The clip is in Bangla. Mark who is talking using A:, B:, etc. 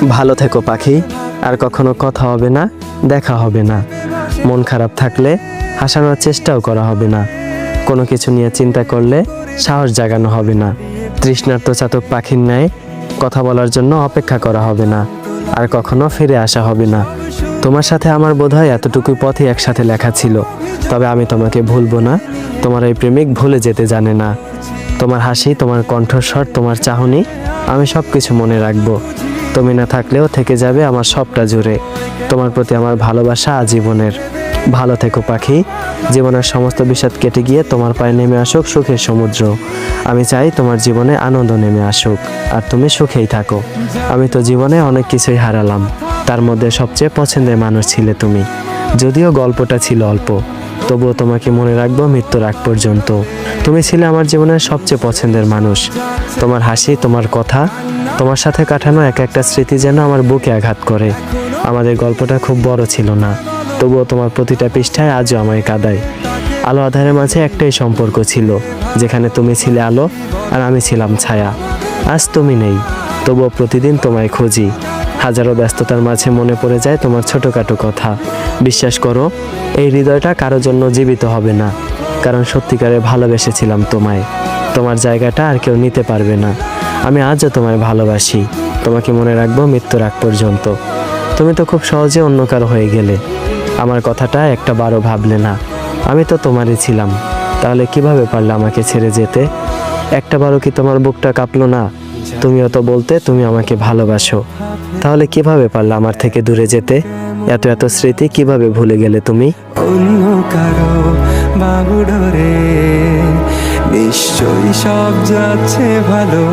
A: ভালো থেকো পাখি, আর কখনো কথা হবে না, দেখা হবে না। মন খারাপ থাকলে হাসানোর চেষ্টাও করা হবে না। কোনো কিছু নিয়ে চিন্তা করলে সাহস জাগানো হবে না। তৃষ্ণার্ত চাতক পাখির ন্যায় কথা বলার জন্য অপেক্ষা করা হবে না, আর কখনো ফিরে আসা হবে না। তোমার সাথে আমার বোধহয় এতটুকুই পথই একসাথে লেখা ছিল, তবে আমি তোমাকে ভুলবো না। তোমার এই প্রেমিক ভুলে যেতে জানে না। তোমার হাসি, তোমার কণ্ঠস্বর, তোমার চাহনি, আমি সব কিছু মনে রাখবো। তুমি না থাকলেও থেকে যাবে আমার সবটা জুড়ে। তোমার প্রতি আমার ভালোবাসা আজীবনের। ভালো থেকো পাখি। জীবনের সমস্ত বিষাদ কেটে গিয়ে তোমার পায়ে নেমে আসুক সুখের সমুদ্র। আমি চাই তোমার জীবনে আনন্দ নেমে আসুক, আর তুমি সুখেই থাকো। আমি তো জীবনে অনেক কিছুই হারালাম, তার মধ্যে সবচেয়ে পছন্দের মানুষ ছিলে তুমি। যদিও গল্পটা ছিল অল্প, তবুও তোমাকে মনে রাখবো মৃত্যুর আগ পর্যন্ত। তুমি ছিলে আমার জীবনের সবচেয়ে পছন্দের মানুষ। তোমার হাসি, তোমার কথা, তোমার সাথে কাটানো এক একটা স্মৃতি যেন আমার বুকে আঘাত করে। আমাদের গল্পটা খুব বড় ছিল না, তবুও তোমার প্রতিটা পৃষ্ঠায় আজও আমায় কাঁদায়। আলো আঁধারের মাঝে একটাই সম্পর্ক ছিল, যেখানে তুমি ছিলে আলো আর আমি ছিলাম ছায়া। আজ তুমি নেই, তবুও প্রতিদিন তোমায় খুঁজি। হাজারো ব্যস্ততার মাঝে মনে পড়ে যায় তোমার ছোটোখাটো কথা। বিশ্বাস করো, এই হৃদয়টা কারোর জন্য জীবিত হবে না, কারণ সত্যিকারে ভালোবেসেছিলাম তোমায়। তোমার জায়গাটা আর কেউ নিতে পারবে না। আমি আজও তোমায় ভালোবাসি, তোমাকে মনে রাখবো মৃত্যুর আগ পর্যন্ত। তুমি তো খুব সহজে অন্য কারো হয়ে গেলে, আমার কথাটা একটা বারও ভাবলে না। আমি তো তোমারই ছিলাম, তাহলে কিভাবে পারলে আমাকে ছেড়ে যেতে? একটা বারও কি তোমার বুকটা কাঁপলো না? তুমিও তো বলতে তুমি আমাকে ভালোবাসো, তাহলে কিভাবে পারলে আমার থেকে দূরে যেতে? এত এত স্মৃতি কিভাবে ভুলে গেলে তুমি?
B: অন্য কারো বাবুডোরে নিশ্চয়ই সব যাচ্ছে ভালো।